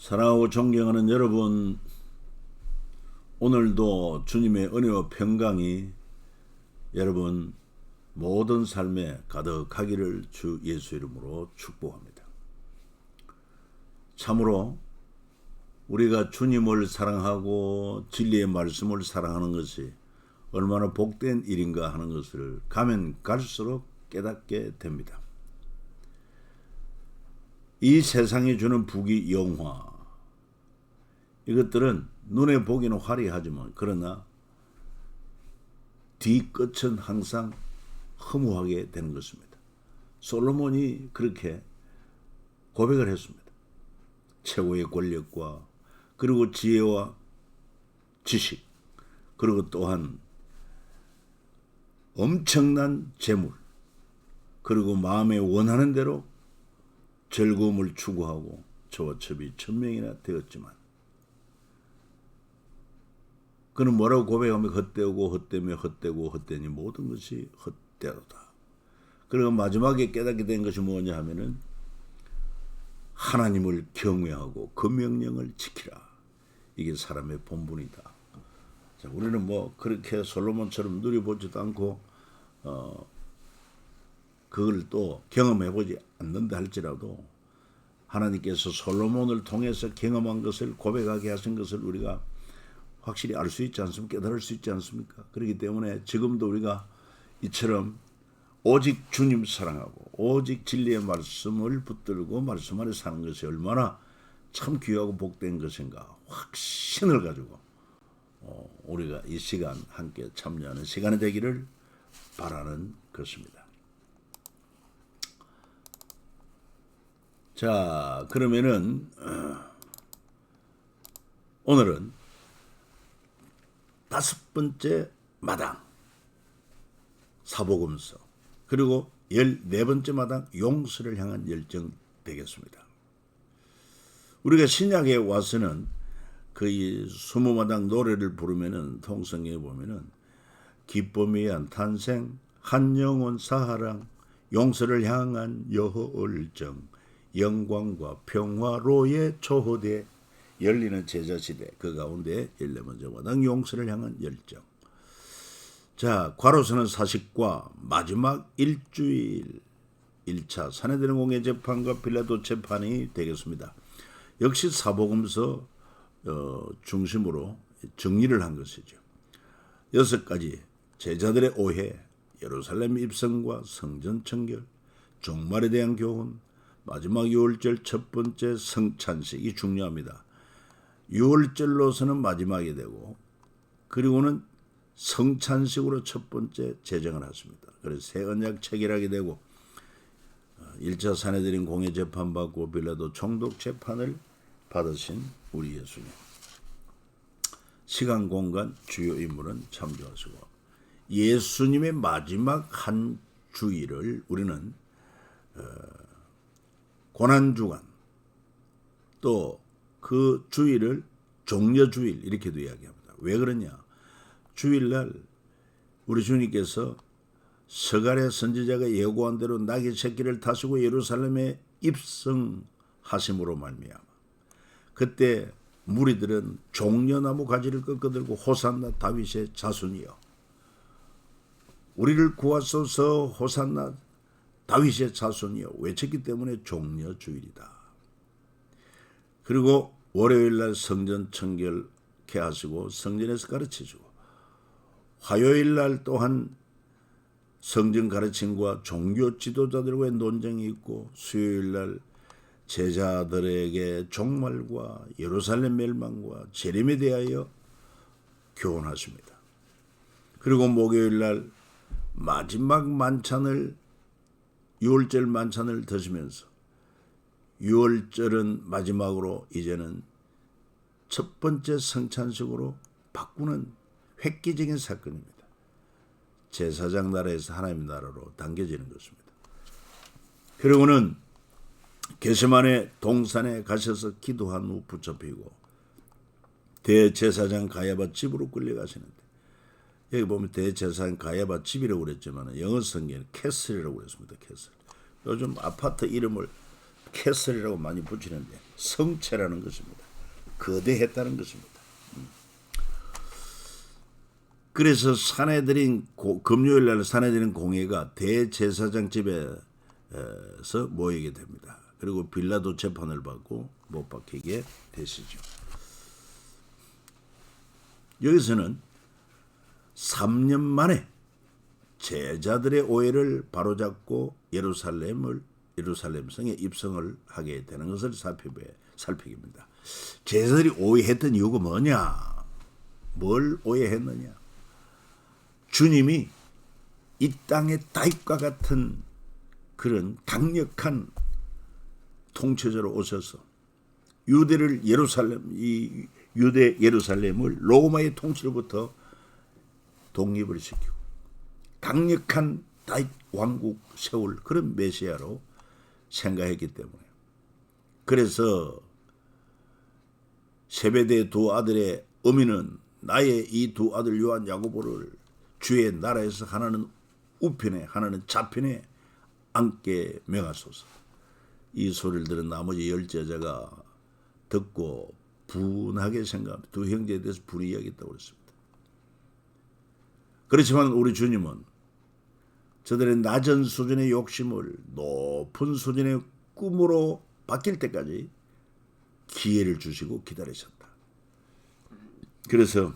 사랑하고 존경하는 여러분, 오늘도 주님의 은혜와 평강이 여러분 모든 삶에 가득하기를 주 예수 이름으로 축복합니다. 참으로 우리가 주님을 사랑하고 진리의 말씀을 사랑하는 것이 얼마나 복된 일인가 하는 것을 가면 갈수록 깨닫게 됩니다. 이 세상이 주는 부귀 영화, 이것들은 눈에 보기는 화려하지만 그러나 뒤끝은 항상 허무하게 되는 것입니다. 솔로몬이 그렇게 고백을 했습니다. 최고의 권력과 그리고 지혜와 지식, 그리고 또한 엄청난 재물, 그리고 마음에 원하는 대로 즐거움을 추구하고 저와 첩이 1000명이나 되었지만 그는 뭐라고 고백하며 헛되고 헛되며 헛되고 헛되니 모든 것이 헛되도다. 그리고 마지막에 깨닫게 된 것이 뭐냐 하면은 하나님을 경외하고 그 명령을 지키라. 이게 사람의 본분이다. 자, 우리는 뭐 그렇게 솔로몬처럼 누려보지도 않고 그걸 또 경험해보지 않는다 할지라도 하나님께서 솔로몬을 통해서 경험한 것을 고백하게 하신 것을 우리가 확실히 알 수 있지 않습니까? 깨달을 수 있지 않습니까? 그렇기 때문에 지금도 우리가 이처럼 오직 주님 사랑하고 오직 진리의 말씀을 붙들고 말씀 안에 사는 것이 얼마나 참 귀하고 복된 것인가 확신을 가지고 우리가 이 시간 함께 참여하는 시간이 되기를 바라는 것입니다. 자, 그러면은 오늘은 5번째 마당 사복음서, 그리고 14번째 마당 용서를 향한 열정 되겠습니다. 우리가 신약에 와서는 그 20마당 노래를 부르면은 통성에 보면은 기쁨에 의한 탄생, 한 영혼 사하랑, 용서를 향한 여호을정, 영광과 평화로의 초호대, 열리는 제자시대, 그 가운데 14번째 마당 용서를 향한 열정. 자, 과로서는 사식과 마지막 일주일 1차 사내들은 공회 재판과 빌라도 재판이 되겠습니다. 역시 사복음서 중심으로 정리를 한 것이죠. 6가지 제자들의 오해, 예루살렘 입성과 성전 청결, 종말에 대한 교훈, 마지막 유월절 첫 번째 성찬식이 중요합니다. 유월절로서는 마지막이 되고 그리고는 성찬식으로 첫 번째 제정을 하십니다. 그래서 새 언약 체결하게 되고 1차 사내들인 공회 재판받고 빌라도 총독 재판을 받으신 우리 예수님. 시간 공간 주요 인물은 참조하시고 예수님의 마지막 한 주일을 우리는 고난주간, 또 그 주일을 종려주일 이렇게도 이야기합니다. 왜 그러냐? 주일날 우리 주님께서 서갈의 선지자가 예고한 대로 나귀 새끼를 타시고 예루살렘에 입성하심으로 말미암아 그때 무리들은 종려나무 가지를 꺾어들고 호산나 다윗의 자손이여 우리를 구하소서, 호산나 다윗의 자손이여 외쳤기 때문에 종려주일이다. 그리고 월요일날 성전 청결케 하시고 성전에서 가르치시고 화요일날 또한 성전 가르침과 종교 지도자들과의 논쟁이 있고 수요일날 제자들에게 종말과 예루살렘 멸망과 재림에 대하여 교훈하십니다. 그리고 목요일날 마지막 만찬을 유월절 만찬을 드시면서 유월절은 마지막으로 이제는 첫 번째 성찬식으로 바꾸는 획기적인 사건입니다. 제사장 나라에서 하나님 나라로 당겨지는 것입니다. 그리고는 게세마네 동산에 가셔서 기도한 후 붙잡히고 대제사장 가야바 집으로 끌려가시는데 여기 보면 대제사장 가야바 집이라고 그랬지만 영어 성경에는 캐슬이라고 그랬습니다. 캐슬. 요즘 아파트 이름을 캐슬이라고 많이 붙이는데 성체라는 것입니다. 거대했다는 것입니다. 그래서 사내들인 금요일 날 사내들인 공회가 대제사장 집에서 모이게 됩니다. 그리고 빌라도 재판을 받고 못 박히게 되시죠. 여기서는 3년 만에 제자들의 오해를 바로잡고 예루살렘 성에 입성을 하게 되는 것을 살피기입니다. 제자들이 오해했던 이유가 뭐냐? 뭘 오해했느냐? 주님이 이 땅의 다윗과 같은 그런 강력한 통치자로 오셔서 유대 예루살렘을 로마의 통치로부터 독립을 시키고 강력한 다윗 왕국 세울 그런 메시아로 생각했기 때문에, 그래서 세베대의 두 아들의 어미는 나의 이 두 아들 요한 야고보를 주의 나라에서 하나는 우편에 하나는 좌편에 앉게 명하소서. 이 소리를 들은 나머지 10제자가 듣고 분하게 생각합니다. 두 형제에 대해서 불이야기했다고 그랬습니다. 그렇지만 우리 주님은 저들의 낮은 수준의 욕심을 높은 수준의 꿈으로 바뀔 때까지 기회를 주시고 기다리셨다. 그래서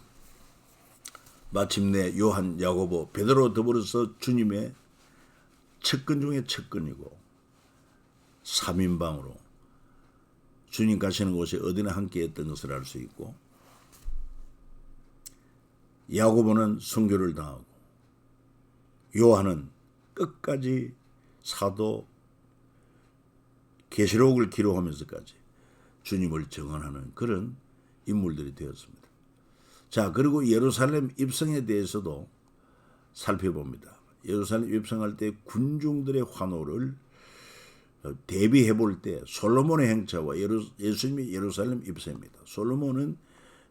마침내 요한, 야고보, 베드로 더불어서 주님의 측근 중에 측근이고 3인방으로 주님 가시는 곳에 어디나 함께 했던 것을 알 수 있고, 야고보는 순교를 당하고 요한은 끝까지 사도 계시록을 기록하면서까지 주님을 증언하는 그런 인물들이 되었습니다. 자, 그리고 예루살렘 입성에 대해서도 살펴봅니다. 예루살렘 입성할 때 군중들의 환호를 대비해 볼 때 솔로몬의 행차와 예수님의 예루살렘 입성입니다. 솔로몬은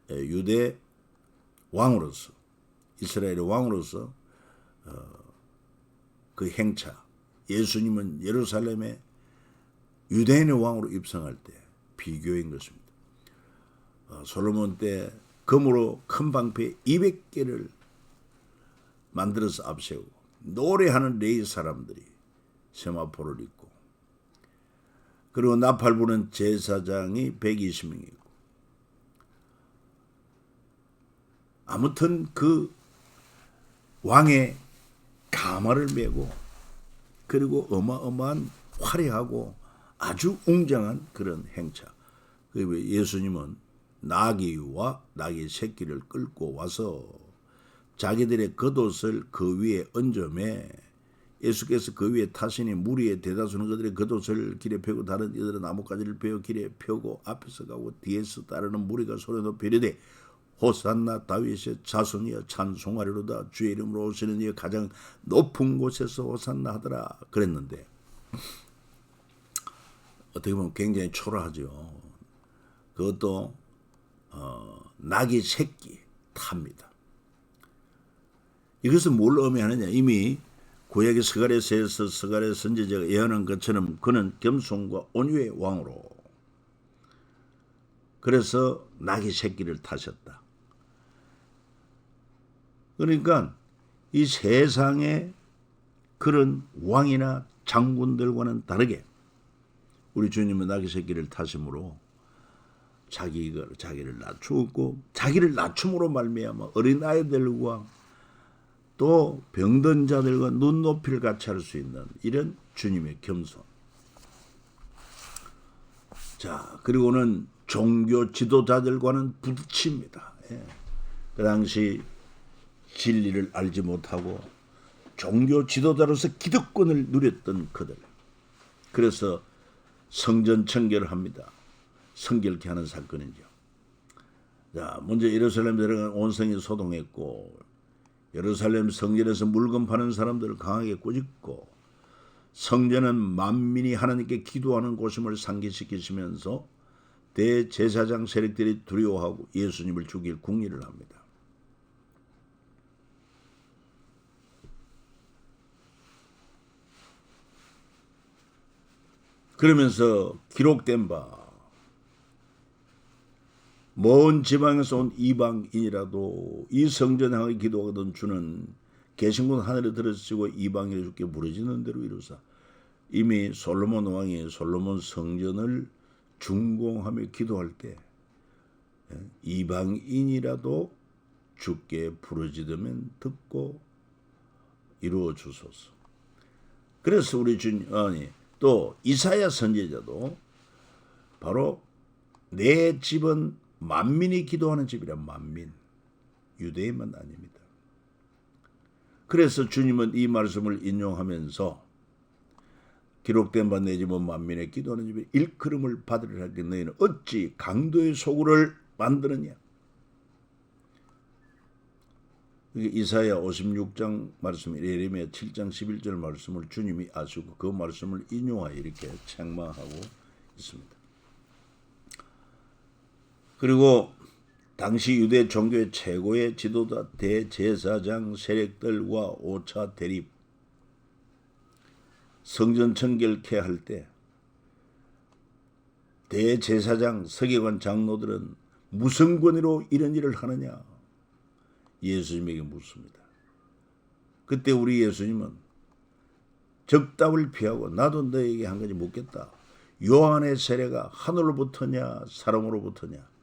유대 왕으로서, 이스라엘의 왕으로서 그 행차, 예수님은 예루살렘의 유대인의 왕으로 입성할 때 비교인 것입니다. 솔로몬 때 금으로 큰 방패 200개를 만들어서 앞세우고 노래하는 레위 사람들이 세마포를 입고, 그리고 나팔 부는 제사장이 120명이고, 아무튼 그 왕의 가마를 메고, 그리고 어마어마한 화려하고 아주 웅장한 그런 행차. 그리고 예수님은 나귀와 나귀 새끼를 끌고 와서 자기들의 겉옷을 그 위에 얹어매, 예수께서 그 위에 타시니 무리의 대다수는 그들의 겉옷을 길에 펴고 다른 이들은 나뭇가지를 베어 길에 펴고 앞에서 가고 뒤에서 따르는 무리가 소리 높여 이르되 호산나 다윗의 자손이여 찬송하리로다, 주의 이름으로 오시는 이여 가장 높은 곳에서 호산나 하더라 그랬는데, 어떻게 보면 굉장히 초라하죠. 그것도 나귀 새끼 탑니다. 이것은 뭘 의미하느냐? 이미 구약의 스가랴서에서 스가랴 선지자가 예언한 것처럼 그는 겸손과 온유의 왕으로, 그래서 나귀 새끼를 타셨다. 그러니까 이 세상의 그런 왕이나 장군들과는 다르게 우리 주님은 나귀 새끼를 타심으로 자기를 낮추었고, 자기를 낮춤으로 말미암아 어린아이들과 또 병든 자들과 눈높이를 같이 할 수 있는 이런 주님의 겸손. 자, 그리고는 종교 지도자들과는 부딪힙니다. 그 당시 진리를 알지 못하고 종교 지도자로서 기득권을 누렸던 그들. 그래서 성전 청결을 합니다. 성결케 하는 사건이죠. 자, 먼저 예루살렘에 들어간 온 성이 소동했고, 예루살렘 성전에서 물건 파는 사람들을 강하게 꾸짖고, 성전은 만민이 하나님께 기도하는 곳임을 상기시키시면서 대제사장 세력들이 두려워하고 예수님을 죽일 궁리를 합니다. 그러면서 기록된 바 먼 지방에서 온 이방인이라도 이 성전에 향하여 기도하던 주는 계신 곳 하늘에 들으시고 이방인의 주께 부르짖는 대로 이루사. 이미 솔로몬 왕이 솔로몬 성전을 준공하며 기도할 때 이방인이라도 주께 부르짖으면 듣고 이루어 주소서. 그래서 우리 주님, 또 이사야 선지자도 바로 내 집은 만민이 기도하는 집이라. 만민, 유대인만 아닙니다. 그래서 주님은 이 말씀을 인용하면서 기록된 바 내 집은 만민의 기도하는 집이 일컬음을 받으리라 하되 너희는 어찌 강도의 소굴을 만드느냐. 이사야 56장 말씀, 예레미야 7장 11절 말씀을 주님이 아시고 그 말씀을 인용하여 이렇게 책망하고 있습니다. 그리고 당시 유대 종교의 최고의 지도자 대제사장 세력들과 5차 대립, 성전 청결케 할 때 대제사장 서기관 장로들은 무슨 권위로 이런 일을 하느냐 예수님에게 묻습니다. 그때 우리 예수님은 적답을 피하고 나도 너에게 한 가지 묻겠다. 요한의 세례가 하늘로부터냐 사람으로부터냐.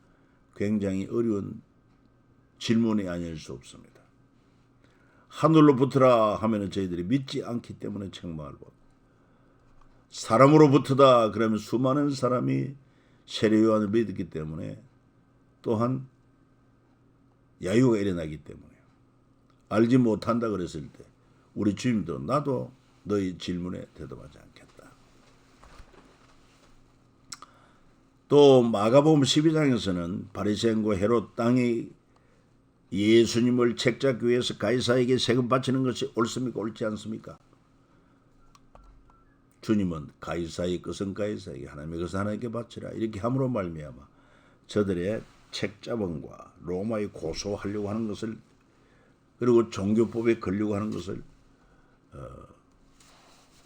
굉장히 어려운 질문이 아닐 수 없습니다. 하늘로부터라 하면 저희들이 믿지 않기 때문에 책망을 받고, 사람으로부터다 그러면 수많은 사람이 세례 요한을 믿었기 때문에 또한 야유가 일어나기 때문에 알지 못한다 그랬을 때 우리 주님도 나도 너희 질문에 대답하지 않겠다. 또 마가복음 12장에서는 바리새인과 헤롯 땅이 예수님을 책잡기 위해서 가이사에게 세금 바치는 것이 옳습니까? 옳지 않습니까? 주님은 가이사의 것은 가이사에게, 하나님의 것은 하나님께 바치라 이렇게 함으로 말미암아 저들의 책잡음과 로마에 고소하려고 하는 것을, 그리고 종교법에 걸려고 하는 것을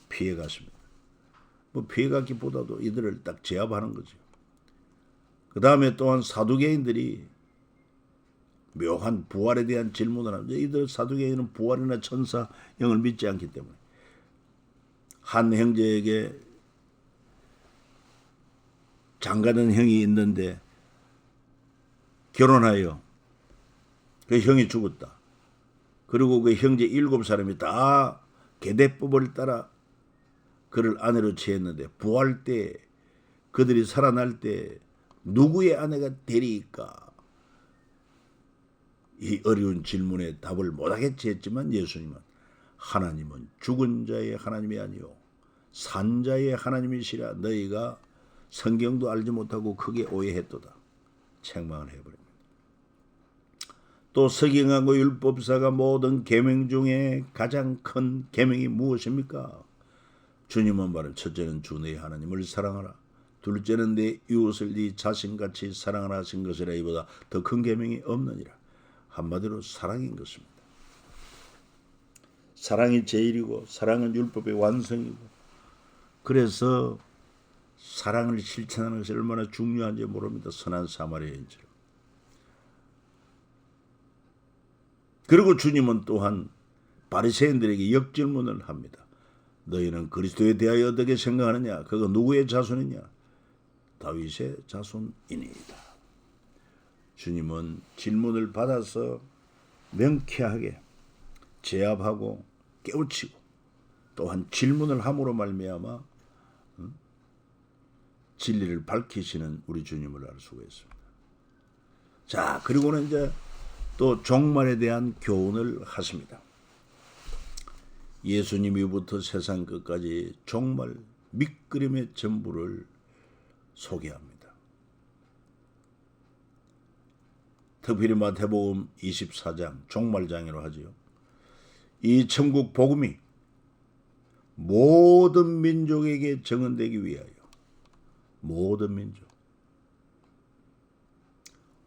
피해갔습니다. 뭐 피해갔기보다도 이들을 딱 제압하는 거죠. 그 다음에 또한 사두개인들이 묘한 부활에 대한 질문을 합니다. 이들 사두개인은 부활이나 천사 영을 믿지 않기 때문에 한 형제에게 장가든 형이 있는데 결혼하여 그 형이 죽었다. 그리고 그 형제 7사람이 다 계대법을 따라 그를 아내로 취했는데 부활 때 그들이 살아날 때 누구의 아내가 되리까? 이 어려운 질문에 답을 못하겠지 했지만 예수님은 하나님은 죽은 자의 하나님이 아니요 산 자의 하나님이시라 너희가 성경도 알지 못하고 크게 오해했도다. 책망을 해버립니다. 또 서기관과 율법사가 모든 계명 중에 가장 큰 계명이 무엇입니까? 주님은 말은 첫째는 주 너희 하나님을 사랑하라. 둘째는 내 이웃을 네 자신같이 사랑하라 하신 것이라. 이보다 더 큰 계명이 없느니라. 한마디로 사랑인 것입니다. 사랑이 제일이고 사랑은 율법의 완성이고, 그래서 사랑을 실천하는 것이 얼마나 중요한지 모릅니다. 선한 사마리아인처럼. 그리고 주님은 또한 바리새인들에게 역질문을 합니다. 너희는 그리스도에 대하여 어떻게 생각하느냐? 그가 누구의 자손이냐? 다윗의 자손이니이다. 주님은 질문을 받아서 명쾌하게 제압하고 깨우치고 또한 질문을 함으로 말미암아 진리를 밝히시는 우리 주님을 알 수가 있습니다. 자, 그리고는 이제 또 종말에 대한 교훈을 하십니다. 예수님이부터 세상 끝까지 종말 밑그림의 전부를 소개합니다. 특별히 마태복음 24장 종말장이라고 하지요. 이 천국 복음이 모든 민족에게 증언되기 위하여 모든 민족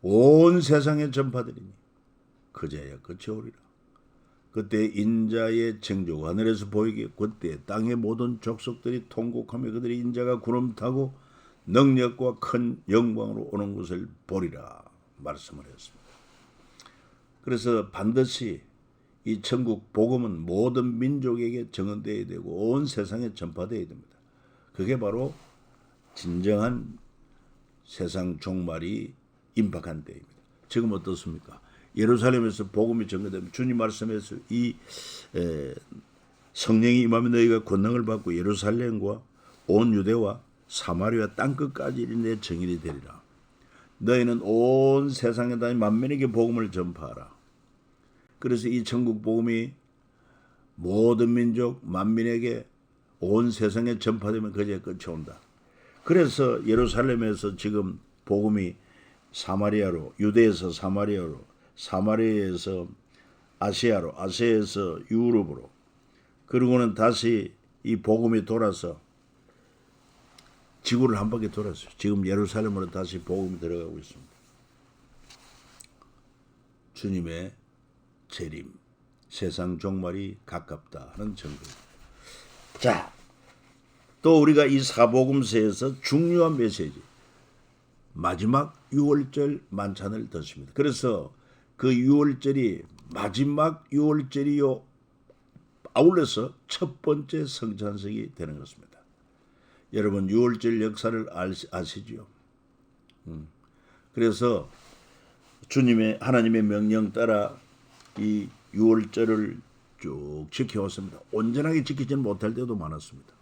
온 세상에 전파되리니 그제야 끝이 오리라. 그때 인자의 창조가 하늘에서 보이게 그때 땅의 모든 족속들이 통곡하며 그들의 인자가 구름 타고 능력과 큰 영광으로 오는 것을 보리라 말씀을 했습니다. 그래서 반드시 이 천국 복음은 모든 민족에게 정언되어야 되고 온 세상에 전파되어야 됩니다. 그게 바로 진정한 세상 종말이 임박한 때입니다. 지금 어떻습니까? 예루살렘에서 복음이 전개되면 주님 말씀에서 이 성령이 임하면 너희가 권능을 받고 예루살렘과 온 유대와 사마리아 땅끝까지 내 증인이 되리라. 너희는 온 세상에 다니 만민에게 복음을 전파하라. 그래서 이 천국 복음이 모든 민족 만민에게 온 세상에 전파되면 그제 끝이 온다. 그래서 예루살렘에서 지금 복음이 사마리아로, 유대에서 사마리아로, 사마리아에서 아시아로, 아시아에서 유럽으로, 그리고는 다시 이 복음이 돌아서 지구를 한 바퀴 돌았어요. 지금 예루살렘으로 다시 복음이 들어가고 있습니다. 주님의 재림, 세상 종말이 가깝다 하는 증거입니다. 자, 또 우리가 이 사복음서에서 중요한 메시지, 마지막 유월절 만찬을 드십니다. 그래서 그 유월절이 마지막 유월절이요 아울러서 첫 번째 성찬식이 되는 것입니다. 여러분 유월절 역사를 아시죠? 그래서 주님의 하나님의 명령 따라 이 유월절을 쭉 지켜왔습니다. 온전하게 지키지는 못할 때도 많았습니다.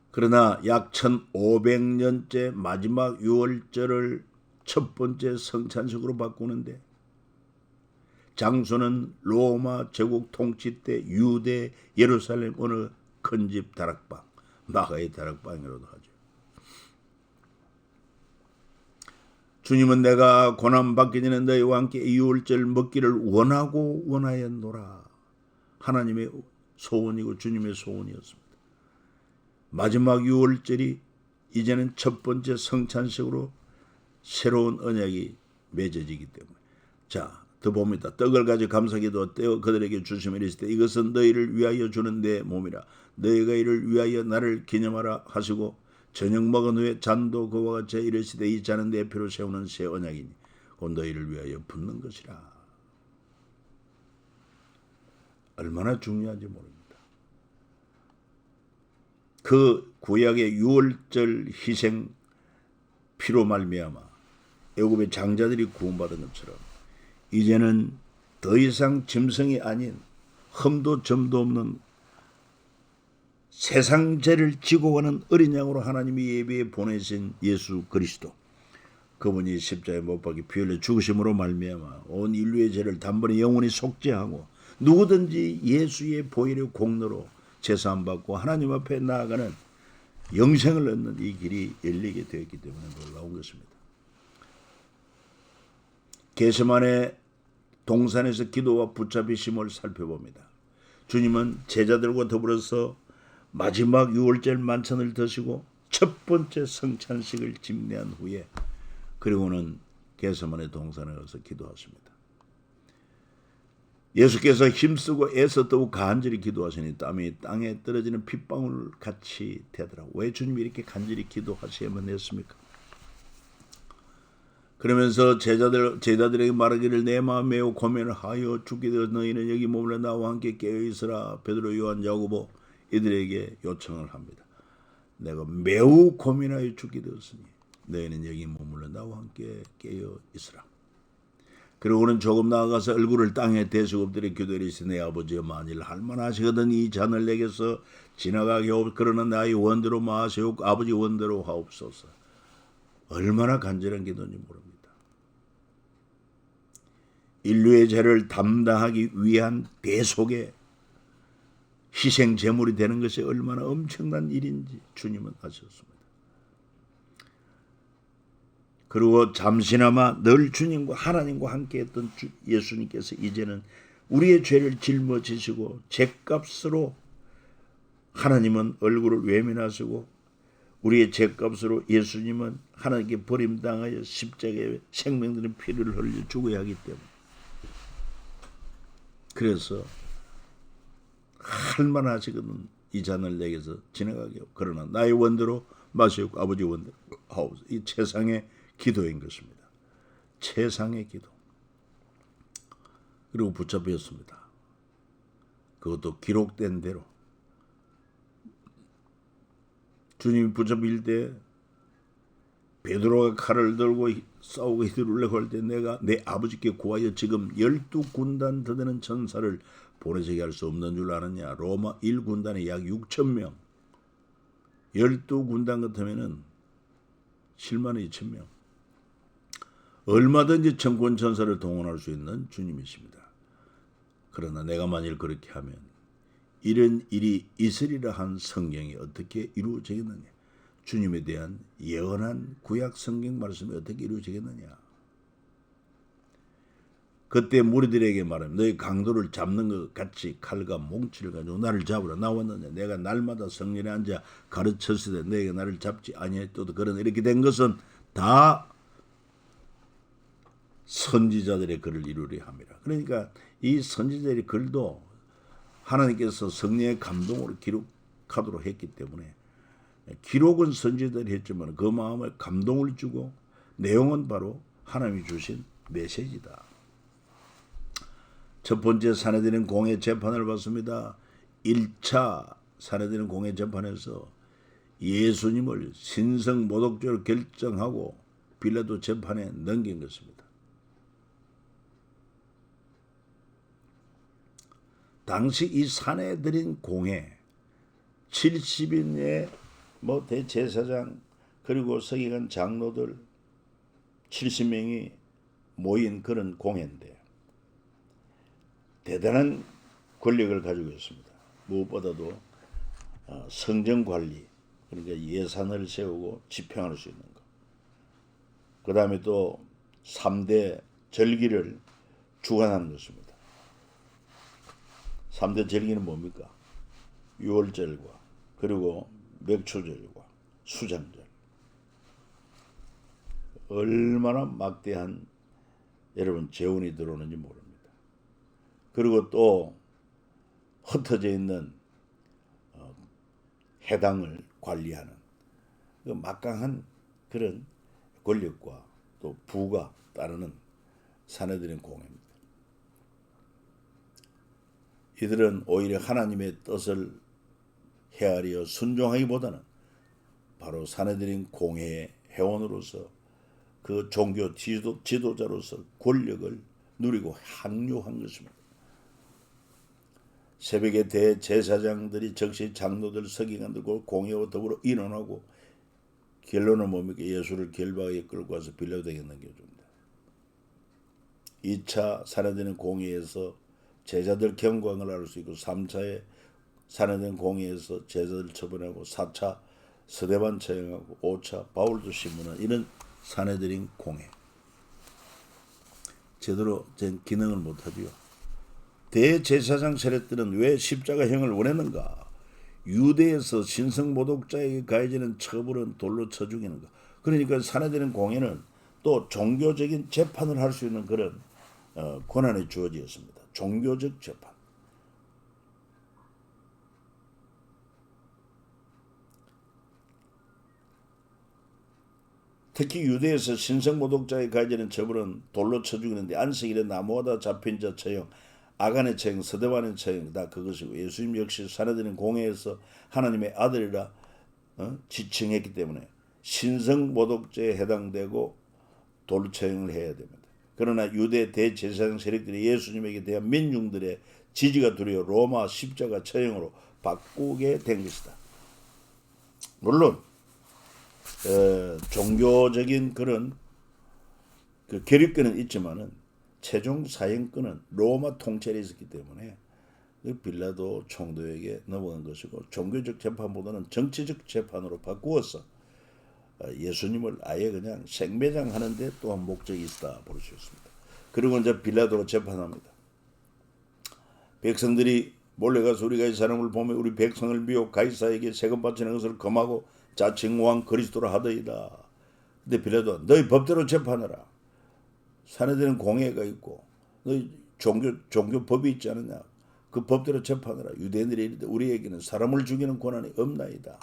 그러나 약 1500년째 마지막 유월절을 첫 번째 성찬식으로 바꾸는데 장소는 로마 제국 통치 때 유대 예루살렘 어느 큰 집 다락방, 마가의 다락방이라도 하죠. 주님은 내가 고난받기 전에 너희와 함께 이 유월절 먹기를 원하였노라. 하나님의 소원이고 주님의 소원이었습니다. 마지막 유월절이 이제는 첫 번째 성찬식으로 새로운 언약이 맺어지기 때문에. 자, 더 봅니다. 떡을 가지고 감사기도 떼어 그들에게 주시며 이르시되 이것은 너희를 위하여 주는 내 몸이라. 너희가 이를 위하여 나를 기념하라 하시고 저녁 먹은 후에 잔도 그와 같이 이르시되 이 잔은 내 피로 세우는 새 언약이니 곧 너희를 위하여 붓는 것이라. 얼마나 중요한지 모릅니다. 그 구약의 유월절 희생 피로 말미암아 애굽의 장자들이 구원받은 것처럼 이제는 더 이상 짐승이 아닌 흠도 점도 없는 세상 죄를 지고 가는 어린 양으로 하나님이 예비해 보내신 예수 그리스도, 그분이 십자가에 못 박혀 피 흘려 죽으심으로 말미암아 온 인류의 죄를 단번에 영원히 속죄하고 누구든지 예수의 보혈의 공로로 제사함 받고 하나님 앞에 나아가는 영생을 얻는 이 길이 열리게 되었기 때문에 놀라운 것입니다. 게세마네 동산에서 기도와 붙잡히심을 살펴봅니다. 주님은 제자들과 더불어서 마지막 유월절 만찬을 드시고 첫 번째 성찬식을 집례한 후에 그리고는 게세마네 동산에 가서 기도하십니다. 예수께서 힘쓰고 애써 더욱 간절히 기도하시니 땀이 땅에 떨어지는 핏방울 같이 되더라고요. 왜 주님이 이렇게 간절히 기도하셔야만 했습니까? 그러면서 제자들에게 말하기를 내 마음 매우 고민을 하여 죽게 되어 너희는 여기 머물러 나와 함께 깨어있으라. 베드로, 요한, 야고보 이들에게 요청을 합니다. 내가 매우 고민하여 죽게 되었으니 너희는 여기 머물러 나와 함께 깨어있으라. 그리고는 조금 나아가서 얼굴을 땅에 대시고 엎드려 기도하시되 내 아버지여 만일 할만하시거든 이 잔을 내게서 지나가게 하옵소서. 그러나 나의 원대로 마시옵고 아버지 원대로 하옵소서. 얼마나 간절한 기도인지 모릅니다. 인류의 죄를 담당하기 위한 대속의 희생 제물이 되는 것이 얼마나 엄청난 일인지 주님은 아셨습니다. 그리고 잠시나마 늘 주님과 하나님과 함께했던 예수님께서 이제는 우리의 죄를 짊어지시고 죄값으로 하나님은 얼굴을 외면하시고 우리의 죄값으로 예수님은 하나님께 버림당하여 십자가에 생명들의 피를 흘려 죽어야 하기 때문에 그래서 할만하시거든 이 잔을 내게서 지나가게 하고 그러나 나의 원대로 마시고 아버지 원대로 하옵소서. 이 최상의 기도인 것입니다. 최상의 기도. 그리고 붙잡혔습니다. 그것도 기록된 대로. 주님이 붙잡힐 때 베드로가 칼을 들고 싸우고 휘두르려고 할 때 내가 내 아버지께 구하여 지금 12군단 더 되는 전사를 보내지게 할 수 없는 줄 아느냐. 로마 1군단에 약 6,000명. 12군단 같으면은 7만 2천 명. 얼마든지 천군 천사를 동원할 수 있는 주님이십니다. 그러나 내가 만일 그렇게 하면 이런 일이 있으리라 한 성경이 어떻게 이루어지겠느냐. 주님에 대한 예언한 구약 성경 말씀이 어떻게 이루어지겠느냐. 그때 무리들에게 말하면 너희 강도를 잡는 것 같이 칼과 몽치를 가지고 나를 잡으라. 나왔느냐. 내가 날마다 성전에 앉아 가르쳤을 때 너희가 나를 잡지 아니했어도 그러나 이렇게 된 것은 다 선지자들의 글을 이루려 함이라. 그러니까 이 선지자들의 글도 하나님께서 성령의 감동으로 기록하도록 했기 때문에 기록은 선지자들이 했지만 그 마음에 감동을 주고 내용은 바로 하나님이 주신 메시지다. 첫 번째 사내들인 공회 재판을 받습니다. 1차 사내들인 공회 재판에서 예수님을 신성 모독죄로 결정하고 빌라도 재판에 넘긴 것입니다. 당시 이 사내들인 공회 70인의 대제사장 그리고 서기관 장로들 70명이 모인 그런 공회인데 대단한 권력을 가지고 있습니다. 무엇보다도 성전 관리, 그러니까 예산을 세우고 집행할 수 있는 것. 그 다음에 또 3대 절기를 주관하는 것입니다. 3대 절기는 뭡니까? 유월절과 그리고 맥초절과 수장절. 얼마나 막대한 여러분 재원이 들어오는지 모릅니다. 그리고 또 흩어져 있는 해당을 관리하는 그 막강한 그런 권력과 또 부가 따르는 사내들인 공회입니다. 이들은 오히려 하나님의 뜻을 헤아려 순종하기보다는 바로 사내들인 공회의 회원으로서 그 종교 지도자로서 권력을 누리고 항유한 것입니다. 새벽에 대제사장들이 즉시 장로들 서기관들과 공회와 더불어 인원하고 결론은 뭡니까? 예수를 결박하게 끌고 와서 빌라도에게 넘겨줍니다. 2차 사내들인 공회에서 제자들 경고를 알 수 있고 3차에 사내된 공회에서 제자들 처분하고 4차 스데반 처형하고 5차 바울도 신문한 이런 사내들인 공회. 제대로 된 기능을 못하지요. 대제사장 세력들은 왜 십자가형을 원했는가? 유대에서 신성모독자에게 가해지는 처벌은 돌로 쳐 죽이는가? 그러니까 사내들인 공회는 또 종교적인 재판을 할 수 있는 그런 권한이 주어지었습니다. 종교적 재판. 특히 유대에서 신성모독자에 가해지는 처벌은 돌로 쳐 죽이는데 안식일에 나무하다 잡힌 자 처형, 아간의 처형, 스데반의 처형 다 그것이고 예수님 역시 사내들인 공회에서 하나님의 아들이라 지칭했기 때문에 신성모독죄에 해당되고 돌로 처형을 해야 됩니다. 그러나 유대 대제사장 세력들이 예수님에게 대한 민중들의 지지가 두려워 로마 십자가 처형으로 바꾸게 된 것이다. 물론 종교적인 그런 그 결의권은 있지만은 최종 사형권은 로마 통찰에 있었기 때문에 빌라도 총독에게 넘어간 것이고 종교적 재판보다는 정치적 재판으로 바꾸어서 예수님을 아예 그냥 생매장하는 데 또한 목적이 있다 볼 수 있습니다. 그리고 이제 빌라도로 재판합니다. 백성들이 몰래가서 우리가 이 사람을 보면 우리 백성을 미워 가이사에게 세금 바치는 것을 금하고 자칭 왕 그리스도라 하더이다. 근데 빌라도 너희 법대로 재판하라. 사내들은 공회가 있고 너희 종교 법이 있지 않느냐. 그 법대로 재판하라. 유대인들이 이르되 우리에게는 사람을 죽이는 권한이 없나이다.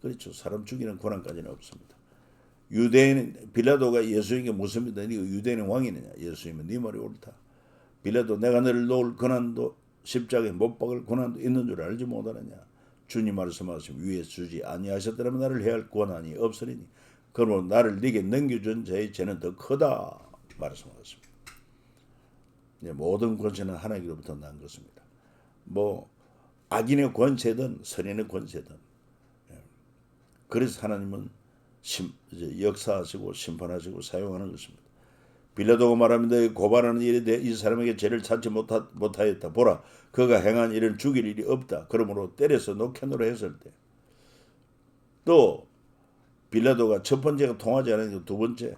그렇죠. 사람 죽이는 권한까지는 없습니다. 유대인 빌라도가 예수에게 묻습니다. 네가 유대인의 왕이느냐. 예수님은 네 말이 옳다. 빌라도 내가 너를 놓을 권한도 십자가에 못 박을 권한도 있는 줄 알지 못하느냐. 주님 말씀하시면 위에 주지 아니하셨더라면 나를 해할 권한이 없으리니 그러므로 나를 네게 넘겨준 자의 죄는 더 크다 말씀하셨습니다. 모든 권세는 하나님으로부터 난 것입니다. 뭐 악인의 권세든 선인의 권세든 그래서 하나님은 역사하시고 심판하시고 사용하는 것입니다. 빌라도가 말합니다. 고발하는 일에 대해 이 사람에게 죄를 찾지 못하였다. 보라, 그가 행한 일은 죽일 일이 없다. 그러므로 때려서 놓겠노라 했을 때, 또 빌라도가 첫 번째가 통하지 않으니까 두 번째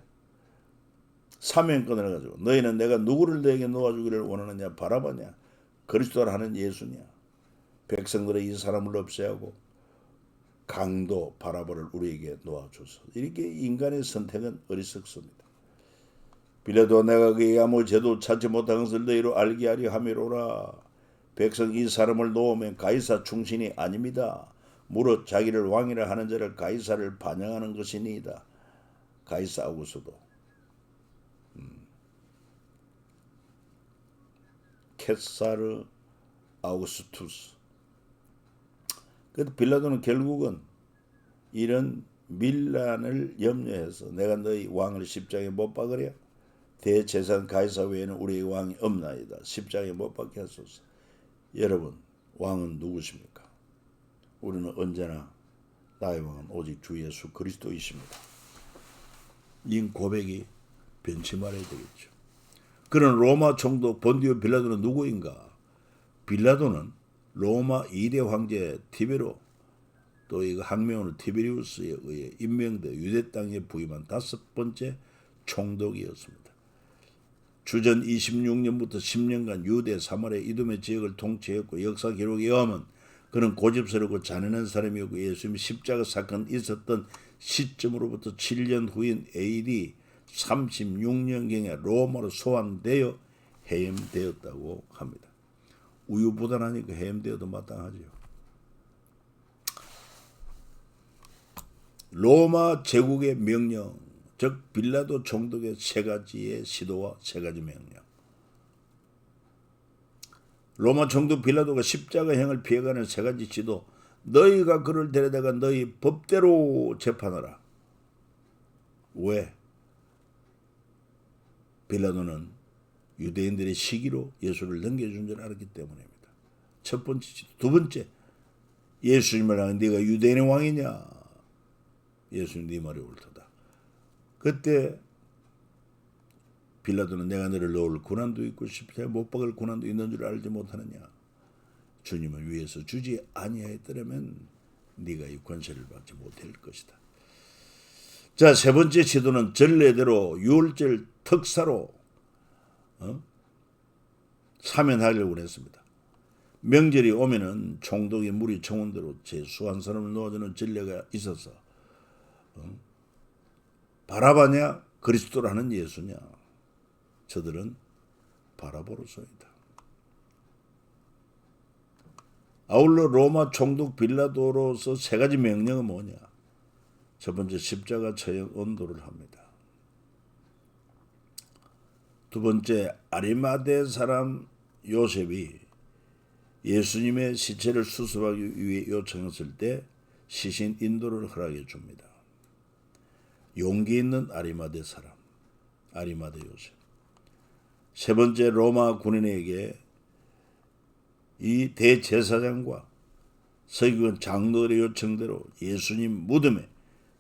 사면권을 가지고 너희는 내가 누구를 너에게 놓아주기를 원하느냐. 바라바냐, 그리스도라 하는 예수냐. 백성들의 이 사람을 없애하고 강도 바라바를 우리에게 놓아줘서. 이렇게 인간의 선택은 어리석습니다. 빌라도가 내가 그에게 아무 죄도 찾지 못한 것을 너희로 알게 하려 함이로라. 백성 이 사람을 놓으면 가이사 충신이 아닙니다. 무릇 자기를 왕이라 하는 자를 가이사를 반영하는 것이니이다. 가이사 아우구스도 케사르 아우구스투스. 그래도 빌라도는 결국은 이런 밀란을 염려해서 내가 너희 왕을 십자가에 못 박으랴. 대제사장 가이사 외에는 우리의 왕이 없나이다. 십자가에 못 박게 하소서. 여러분, 왕은 누구십니까? 우리는 언제나 나의 왕은 오직 주 예수 그리스도이십니다. 이 고백이 변치 말아야 되겠죠. 그런 로마 총독 본디오 빌라도는 누구인가? 빌라도는 로마 2대 황제 티베로, 또 이거 학명으로 티베리우스에 의해 임명되어 유대 땅에 부임한 5번째 총독이었습니다. 주전 26년부터 10년간 유대, 사마리아, 이두메 지역을 통치했고 역사 기록에 의하면 그는 고집스럽고 잔인한 사람이었고 예수님의 십자가 사건이 있었던 시점으로부터 7년 후인 AD 36년경에 로마로 소환되어 해임되었다고 합니다. 우유부단하니까 해임되어도 마땅하죠. 로마 제국의 명령, 즉 빌라도 총독의 3가지의 시도와 3가지 명령. 로마 총독 빌라도가 십자가형을 피해가는 3가지 시도. 너희가 그를 데려다가 너희 법대로 재판하라. 왜? 빌라도는 유대인들의 시기로 예수를 넘겨준 줄 알았기 때문입니다. 첫 번째 시도. 두 번째, 예수님을 향해 네가 유대인의 왕이냐? 예수님 네 말이 옳다. 그때 빌라도는 내가 너를 놓을 고난도 있고 십자가에 못 박을 고난도 있는 줄 알지 못하느냐. 주님을 위해서 주지 아니하였더라면 네가 이 권세를 받지 못할 것이다. 자, 3번째 시도는 전례대로 유월절 특사로 사면하려고 했습니다. 명절이 오면은 총독의 무리 청원대로 재수한 사람을 놓아주는 전례가 있어서 바라바냐 그리스도라는 예수냐. 저들은 바라보로서이다. 아울러 로마 총독 빌라도로서 3가지 명령은 뭐냐. 첫 번째, 십자가 처형 언도를 합니다. 두 번째, 아리마대 사람 요셉이 예수님의 시체를 수습하기 위해 요청했을 때 시신 인도를 허락해 줍니다. 용기 있는 아리마대 사람, 아리마대 요셉. 3번째, 로마 군인에게 이 대제사장과 서기관 장로들의 요청대로 예수님 무덤에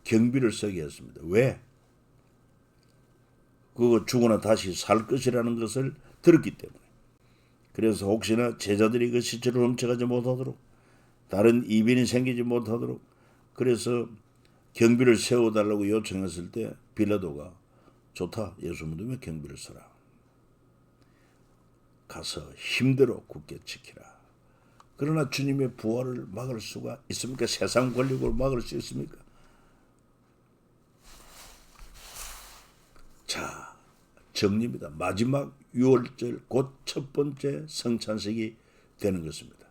경비를 서게 했습니다. 왜? 그거 죽으나 다시 살 것이라는 것을 들었기 때문에. 그래서 혹시나 제자들이 그 시체를 훔쳐가지 못하도록, 다른 이변이 생기지 못하도록, 그래서 경비를 세워달라고 요청했을 때 빌라도가 좋다, 예수 무덤에 경비를 서라. 가서 힘대로 굳게 지키라. 그러나 주님의 부활을 막을 수가 있습니까? 세상 권력을 막을 수 있습니까? 자, 정리입니다. 마지막 유월절 곧 첫 번째 성찬식이 되는 것입니다.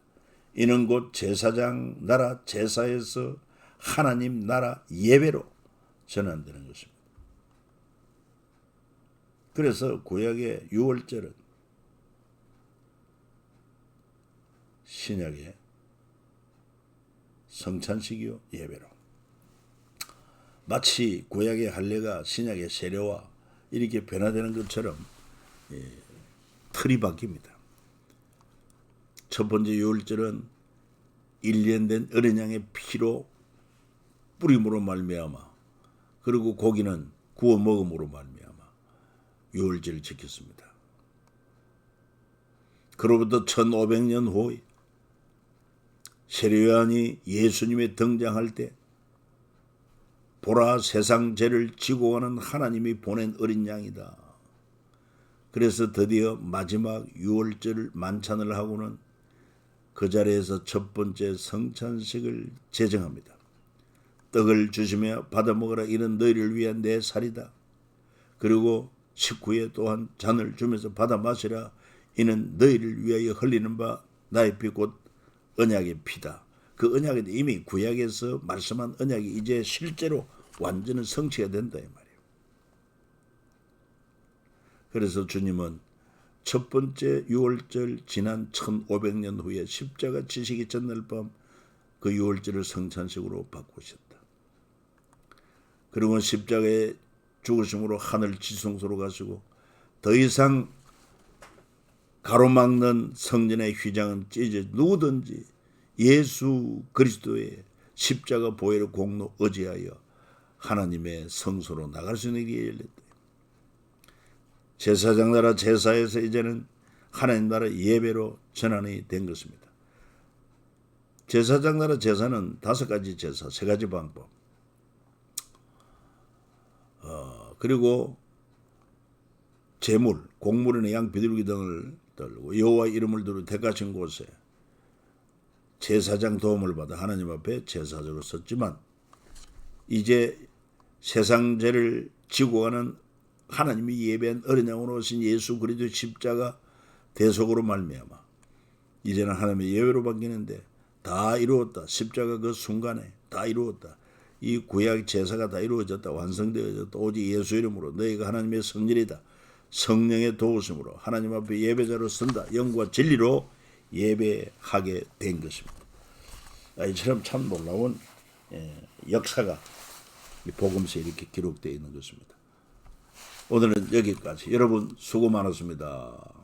이는 곧 제사장 나라 제사에서 하나님 나라 예배로 전환되는 것입니다. 그래서 구약의 유월절은 신약의 성찬식이요 예배로, 마치 구약의 할례가 신약의 세례와 이렇게 변화되는 것처럼 틀이 바뀝니다. 첫 번째 유월절은 일련된 어린 양의 피로 뿌림으로 말미암아, 그리고 고기는 구워 먹음으로 말미암아 유월절을 지켰습니다. 그로부터 1500년 후에 세례요한이 예수님의 등장할 때 보라 세상 죄를 지고 가는 하나님이 보낸 어린 양이다. 그래서 드디어 마지막 유월절 만찬을 하고는 그 자리에서 첫 번째 성찬식을 제정합니다. 떡을 주시며 받아 먹으라, 이는 너희를 위한 내 살이다. 그리고 식후에 또한 잔을 주면서 받아 마시라, 이는 너희를 위하여 흘리는 바 나의 피 곧 언약의 피다. 그 언약은 이미 구약에서 말씀한 언약이 이제 실제로 완전히 성취가 된다 이 말이에요. 그래서 주님은 첫 번째 유월절 지난 1500년 후에 십자가 지시기 전날 밤 그 유월절을 성찬식으로 바꾸셨다. 그리고 십자가의 죽으심으로 하늘 지성소로 가시고 더 이상 가로막는 성전의 휘장은 찢어 누구든지 예수 그리스도의 십자가 보혈의 공로 의지하여 하나님의 성소로 나갈 수 있는 길이 열렸다. 제사장 나라 제사에서 이제는 하나님 나라 예배로 전환이 된 것입니다. 제사장 나라 제사는 5가지 제사, 3가지 방법, 그리고 제물, 곡물이나 양, 비둘기 등을 들고 여호와 이름을 두루 택하신 곳에 제사장 도움을 받아 하나님 앞에 제사적으로 썼지만, 이제 세상 죄를 지고 가는 하나님이 예배한 어린 양으로 오신 예수 그리스도의 십자가 대속으로 말미암아 이제는 하나님의 예배로 바뀌는데 다 이루었다. 십자가 그 순간에 다 이루었다. 이 구약 제사가 다 이루어졌다. 완성되어졌다. 오직 예수 이름으로 너희가 하나님의 성전이다. 성령의 도우심으로 하나님 앞에 예배자로 선다. 영과 진리로 예배하게 된 것입니다. 이처럼 참 놀라운 역사가 복음서에 이렇게 기록되어 있는 것입니다. 오늘은 여기까지. 여러분 수고 많았습니다.